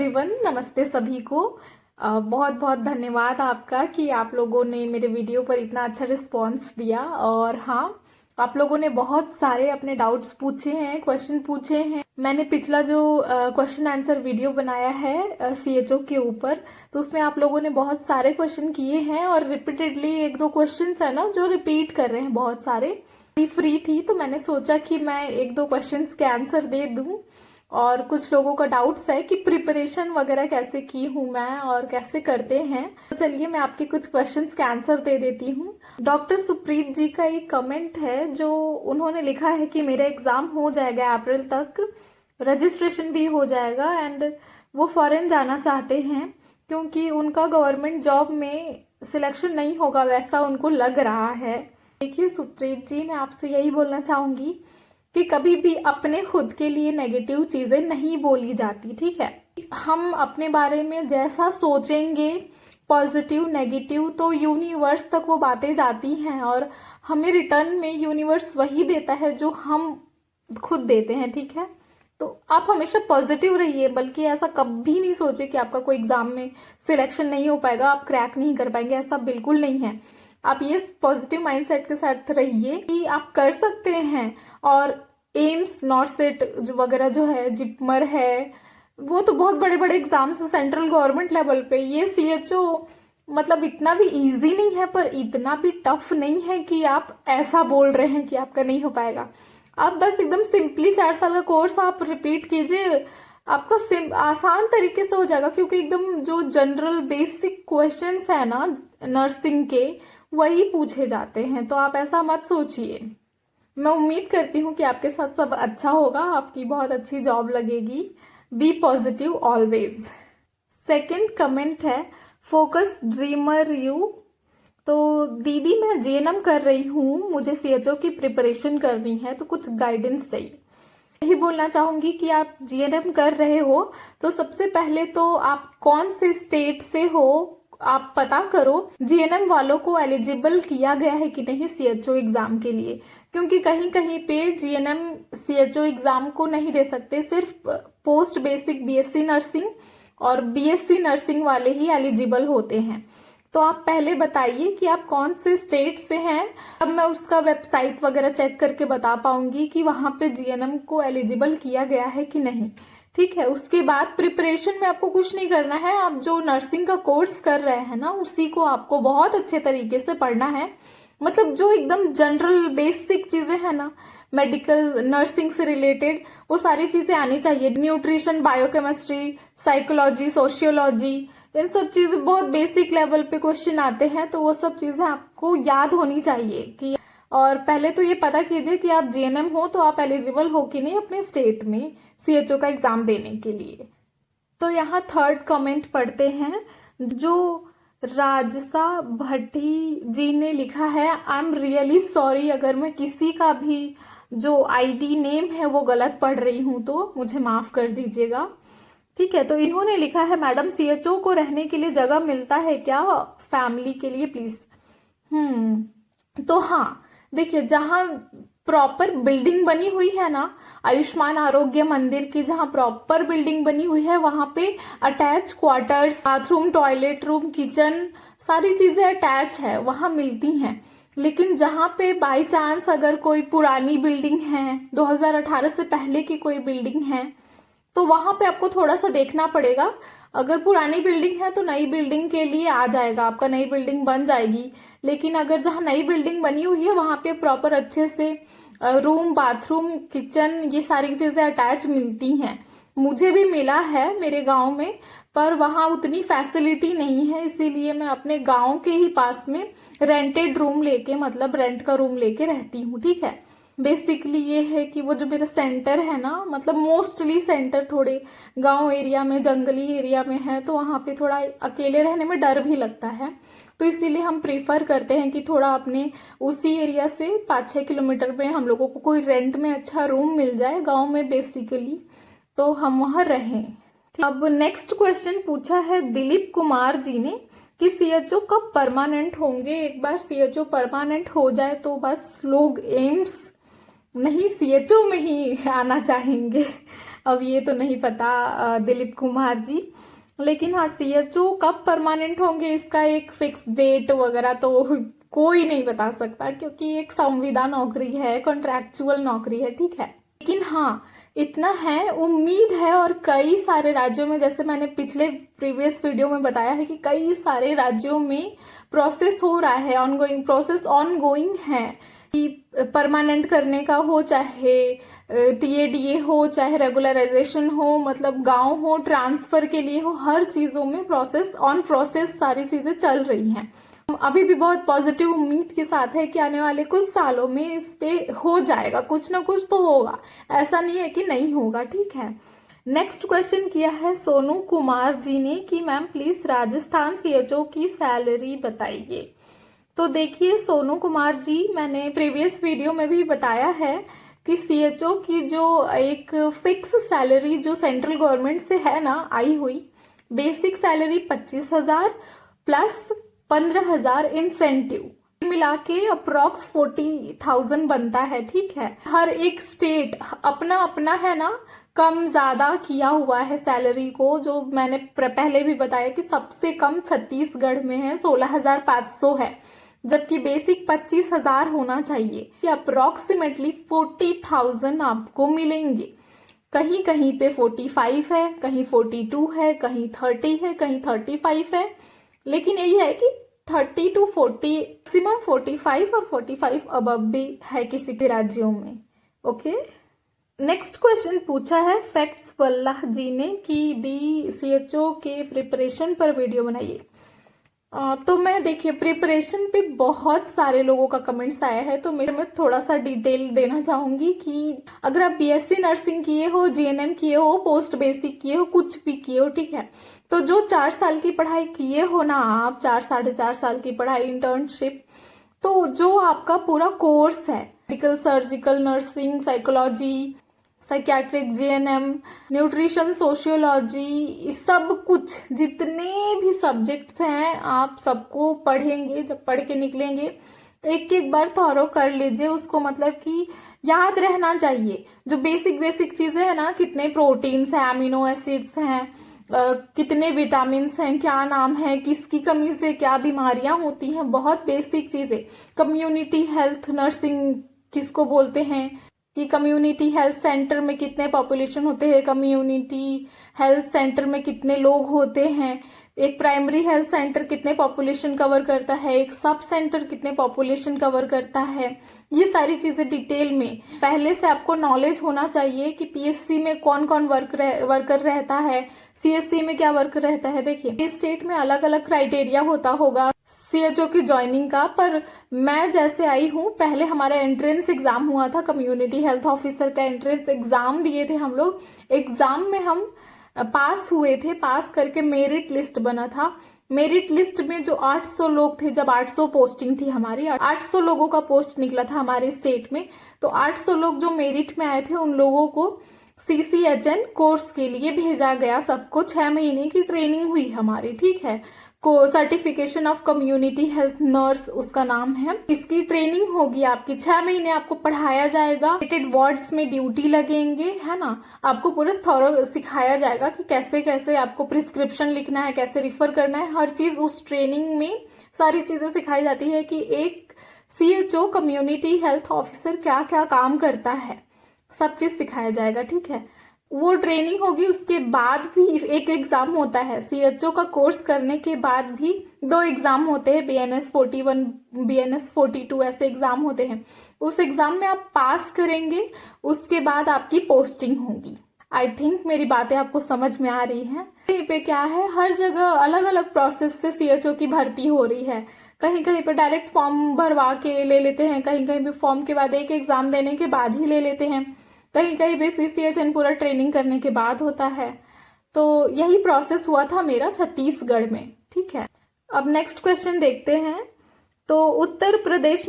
Everyone, नमस्ते सभी को। बहुत बहुत धन्यवाद आपका कि आप लोगों ने मेरे वीडियो पर इतना अच्छा रिस्पांस दिया। और हाँ, आप लोगों ने बहुत सारे अपने डाउट्स पूछे हैं, क्वेश्चन पूछे हैं। मैंने पिछला जो क्वेश्चन आंसर वीडियो बनाया है सीएचओ के ऊपर, तो उसमें आप लोगों ने बहुत सारे क्वेश्चन किए हैं और रिपीटेडली एक दो क्वेश्चंस है ना जो रिपीट कर रहे हैं बहुत सारे। फ्री थी तो मैंने सोचा कि मैं एक दो क्वेश्चंस के आंसर दे दूं। और कुछ लोगों का डाउट्स है कि प्रिपरेशन वगैरह कैसे की हूँ मैं और कैसे करते हैं, तो चलिए मैं आपके कुछ क्वेश्चंस के आंसर दे देती हूँ। डॉक्टर सुप्रीत जी का एक कमेंट है जो उन्होंने लिखा है कि मेरा एग्जाम हो जाएगा अप्रैल तक, रजिस्ट्रेशन भी हो जाएगा एंड वो फॉरेन जाना चाहते हैं क्योंकि उनका गवर्नमेंट जॉब में सिलेक्शन नहीं होगा वैसा उनको लग रहा है। देखिए सुप्रीत जी, मैं आपसे यही बोलना चाहूंगी कि कभी भी अपने खुद के लिए नेगेटिव चीजें नहीं बोली जाती, ठीक है। हम अपने बारे में जैसा सोचेंगे पॉजिटिव नेगेटिव, तो यूनिवर्स तक वो बातें जाती हैं और हमें रिटर्न में यूनिवर्स वही देता है जो हम खुद देते हैं, ठीक है। तो आप हमेशा पॉजिटिव रहिए, बल्कि ऐसा कभी नहीं सोचे कि आपका कोई एग्जाम में सिलेक्शन नहीं हो पाएगा, आप क्रैक नहीं कर पाएंगे, ऐसा बिल्कुल नहीं है। आप ये पॉजिटिव माइंडसेट के साथ रहिए कि आप कर सकते हैं। और एम्स नॉर्सेट वगैरह जो है, जिपमर है, वो तो बहुत बड़े बड़े एग्जाम्स है सेंट्रल गवर्नमेंट लेवल पे। ये सीएचओ मतलब इतना भी इजी नहीं है पर इतना भी टफ नहीं है कि आप ऐसा बोल रहे हैं कि आपका नहीं हो पाएगा। आप बस एकदम सिंपली 4 साल का कोर्स आप रिपीट कीजिए, आपका आसान तरीके से हो जाएगा। क्योंकि एकदम जो जनरल बेसिक क्वेश्चंस है ना नर्सिंग के, वही पूछे जाते हैं, तो आप ऐसा मत सोचिए। मैं उम्मीद करती हूँ कि आपके साथ सब अच्छा होगा, आपकी बहुत अच्छी जॉब लगेगी। Be positive always. Second comment है फोकस ड्रीमर यू। तो दीदी, मैं जीएनएम कर रही हूँ, मुझे सीएचओ की प्रिपरेशन करनी है, तो कुछ गाइडेंस चाहिए। यही बोलना चाहूंगी कि आप जीएनएम कर रहे हो तो सबसे पहले तो आप कौन से स्टेट से हो आप पता करो। जीएनएम वालों को एलिजिबल किया गया है कि नहीं सीएचओ एग्जाम के लिए, क्योंकि कहीं कहीं पे जीएनएम सीएचओ एग्जाम को नहीं दे सकते, सिर्फ पोस्ट बेसिक बीएससी नर्सिंग और बीएससी नर्सिंग वाले ही एलिजिबल होते हैं। तो आप पहले बताइए कि आप कौन से स्टेट से हैं, अब मैं उसका वेबसाइट वगैरह चेक करके बता पाऊंगी कि वहां पे जीएनएम को एलिजिबल किया गया है कि नहीं, ठीक है। उसके बाद प्रिपरेशन में आपको कुछ नहीं करना है, आप जो नर्सिंग का कोर्स कर रहे हैं ना उसी को आपको बहुत अच्छे तरीके से पढ़ना है। मतलब जो एकदम जनरल बेसिक चीजें हैं ना मेडिकल नर्सिंग से रिलेटेड, वो सारी चीजें आनी चाहिए। न्यूट्रिशन, बायोकेमिस्ट्री, साइकोलॉजी, सोशियोलॉजी, इन सब चीजें बहुत बेसिक लेवल पे क्वेश्चन आते हैं, तो वो सब चीजें आपको याद होनी चाहिए कि। और पहले तो ये पता कीजिए कि आप जीएनएम हो तो आप एलिजिबल हो कि नहीं अपने स्टेट में सीएचओ का एग्जाम देने के लिए। तो यहाँ थर्ड कमेंट पढ़ते हैं जो राजसा भट्टी जी ने लिखा है। आई एम रियली सॉरी अगर मैं किसी का भी जो आईडी नेम है वो गलत पढ़ रही हूँ, तो मुझे माफ कर दीजिएगा, ठीक है। तो इन्होंने लिखा है, मैडम सीएचओ को रहने के लिए जगह मिलता है क्या फैमिली के लिए प्लीज। तो हाँ, देखिए जहाँ प्रॉपर बिल्डिंग बनी हुई है ना, आयुष्मान आरोग्य मंदिर की जहाँ प्रॉपर बिल्डिंग बनी हुई है, वहां पे attach quarters, bathroom, toilet room, kitchen, सारी चीजें अटैच है, वहां मिलती हैं। लेकिन जहाँ पे बाई चांस अगर कोई पुरानी बिल्डिंग है, 2018 से पहले की कोई बिल्डिंग है, तो वहां पे आपको थोड़ा सा देखना पड़ेगा। अगर पुरानी बिल्डिंग है तो नई बिल्डिंग के लिए आ जाएगा, आपका नई बिल्डिंग बन जाएगी। लेकिन अगर जहाँ नई बिल्डिंग बनी हुई है वहां पे प्रॉपर अच्छे से रूम, बाथरूम, किचन, ये सारी चीजें अटैच मिलती हैं। मुझे भी मिला है मेरे गांव में, पर वहां उतनी फैसिलिटी नहीं है, इसीलिए मैं अपने गांव के ही पास में रेंटेड रूम लेके, मतलब रेंट का रूम लेके रहती हूँ, ठीक है। बेसिकली ये है कि वो जो मेरा सेंटर है ना, मतलब मोस्टली सेंटर थोड़े गांव एरिया में, जंगली एरिया में है, तो वहां पे थोड़ा अकेले रहने में डर भी लगता है। तो इसीलिए हम प्रीफर करते हैं कि थोड़ा अपने उसी एरिया से 5-6 किलोमीटर में हम लोगों को कोई रेंट में अच्छा रूम मिल जाए गांव में बेसिकली, तो हम वहां रहें। अब नेक्स्ट क्वेश्चन पूछा है दिलीप कुमार जी ने कि सीएचओ कब परमानेंट होंगे। एक बार सीएचओ परमानेंट हो जाए तो बस लोग एम्स नहीं सीएचओ में ही आना चाहेंगे। अब ये तो नहीं पता दिलीप कुमार जी। लेकिन हाँ, सीएचओ कब परमानेंट होंगे इसका एक फिक्स डेट वगैरह तो कोई नहीं बता सकता, क्योंकि एक संविदा नौकरी है, कॉन्ट्रैक्चुअल नौकरी है, ठीक है। लेकिन हाँ, इतना है, उम्मीद है। और कई सारे राज्यों में, जैसे मैंने पिछले प्रीवियस वीडियो में बताया है कि कई सारे राज्यों में प्रोसेस हो रहा है, ऑनगोइंग प्रोसेस ऑनगोइंग है कि परमानेंट करने का हो, चाहे टीएडीए हो, चाहे रेगुलराइजेशन हो, मतलब गांव हो, ट्रांसफर के लिए हो, हर चीज़ों में प्रोसेस सारी चीज़ें चल रही हैं। अभी भी बहुत पॉजिटिव उम्मीद के साथ है कि आने वाले कुछ सालों में इस पे हो जाएगा, कुछ ना कुछ तो होगा, ऐसा नहीं है कि नहीं होगा, ठीक है। नेक्स्ट क्वेश्चन किया है सोनू कुमार जी ने कि मैम प्लीज राजस्थान सीएचओ की सैलरी बताइए। तो देखिए सोनू कुमार जी, मैंने प्रीवियस वीडियो में भी बताया है कि सीएचओ की जो एक फिक्स सैलरी जो सेंट्रल गवर्नमेंट से है ना आई हुई, बेसिक सैलरी 25,000 प्लस 15,000 इंसेंटिव मिला के अप्रोक्स 40,000 बनता है, ठीक है। हर एक स्टेट अपना अपना है ना कम ज्यादा किया हुआ है सैलरी को, जो मैंने पहले भी बताया कि सबसे कम छत्तीसगढ़ में है, 16,500 है, जबकि बेसिक 25,000 होना चाहिए। कि अप्रोक्सीमेटली 40,000 आपको मिलेंगे। कहीं कहीं पे 45 है, कहीं 42 है, कहीं 30 है, कहीं 35 है, लेकिन यही है कि 30 to 40, मैक्सिमम 45 और 45 अबव भी है किसी के राज्यों में। ओके, नेक्स्ट क्वेश्चन पूछा है फैक्ट्स वल्लाह जी ने कि DCHO के प्रिपरेशन पर वीडियो बनाइए। तो मैं देखिए प्रिपरेशन पे बहुत सारे लोगों का कमेंट्स आया है, तो मैं थोड़ा सा डिटेल देना चाहूंगी कि अगर आप BSc नर्सिंग किए हो, GNM किए हो, पोस्ट बेसिक किए हो, कुछ भी किए हो, ठीक है, तो जो 4 साल की पढ़ाई किए हो ना आप, 4-4.5 साल की पढ़ाई, इंटर्नशिप, तो जो आपका पूरा कोर्स है, medical, surgical, nursing, psychology, psychiatric, GNM, nutrition, sociology, सब कुछ जितने भी सब्जेक्ट्स हैं आप सबको पढ़ेंगे। जब पढ़ के निकलेंगे एक एक बार थॉरो कर लीजिए उसको, मतलब कि याद रहना चाहिए जो बेसिक चीजें हैं ना, कितने प्रोटीन्स हैं, अमीनो एसिड्स हैं, कितने विटामिन्स हैं, क्या नाम है, किसकी कमी से क्या बीमारियां होती हैं, बहुत बेसिक चीजें। कम्युनिटी हेल्थ नर्सिंग किसको बोलते हैं, कि कम्युनिटी हेल्थ सेंटर में कितने पॉपुलेशन होते हैं, कम्युनिटी हेल्थ सेंटर में कितने लोग होते हैं, एक प्राइमरी हेल्थ सेंटर कितने पॉपुलेशन कवर करता है, एक सब सेंटर कितने पॉपुलेशन कवर करता है, ये सारी चीजें डिटेल में पहले से आपको नॉलेज होना चाहिए कि PSC में कौन कौन वर्कर रहता है, CSC में क्या वर्क रहता है। देखिए इस स्टेट में अलग अलग क्राइटेरिया होता होगा CHO की ज्वाइनिंग का, पर मैं जैसे आई हूँ, पहले हमारा एंट्रेंस एग्जाम हुआ था, कम्युनिटी हेल्थ ऑफिसर का एंट्रेंस एग्जाम दिए थे हम लोग। एग्जाम में हम पास हुए थे, पास करके मेरिट लिस्ट बना था। मेरिट लिस्ट में जो 800 लोग थे, जब 800 पोस्टिंग थी हमारी, 800 लोगों का पोस्ट निकला था हमारे स्टेट में, तो 800 लोग जो मेरिट में आए थे उन लोगों को CCHN कोर्स के लिए भेजा गया। सबको 6 महीने की ट्रेनिंग हुई हमारी, ठीक है, को certification of community health nurse उसका नाम है। इसकी ट्रेनिंग होगी आपकी 6 महीने, आपको पढ़ाया जाएगा, रिलेटेड वार्ड्स में ड्यूटी लगेंगे, है ना, आपको पूरा थॉरो सिखाया जाएगा कि कैसे कैसे आपको प्रिस्क्रिप्शन लिखना है, कैसे रिफर करना है, हर चीज उस ट्रेनिंग में सारी चीजें सिखाई जाती है कि एक CHO कम्युनिटी हेल्थ ऑफिसर क्या क्या काम करता है, सब चीज सिखाया जाएगा, ठीक है। वो ट्रेनिंग होगी, उसके बाद भी एक एग्जाम होता है। CHO का कोर्स करने के बाद भी 2 एग्जाम होते हैं, BNS 41, BNS 42 ऐसे एग्जाम होते हैं। उस एग्जाम में आप पास करेंगे, उसके बाद आपकी पोस्टिंग होगी। आई थिंक मेरी बातें आपको समझ में आ रही हैं। कहीं पे क्या है, हर जगह अलग अलग प्रोसेस से CHO की भर्ती हो रही है। कहीं कहीं पे डायरेक्ट फॉर्म भरवा के ले लेते हैं, कहीं कहीं भी फॉर्म के बाद एक एग्जाम देने के बाद ही ले लेते हैं, कहीं कहीं भी CCHN पूरा ट्रेनिंग करने के बाद होता है। तो यही प्रोसेस हुआ था मेरा छत्तीसगढ़ में, ठीक है। अब नेक्स्ट क्वेश्चन देखते हैं। तो उत्तर प्रदेश में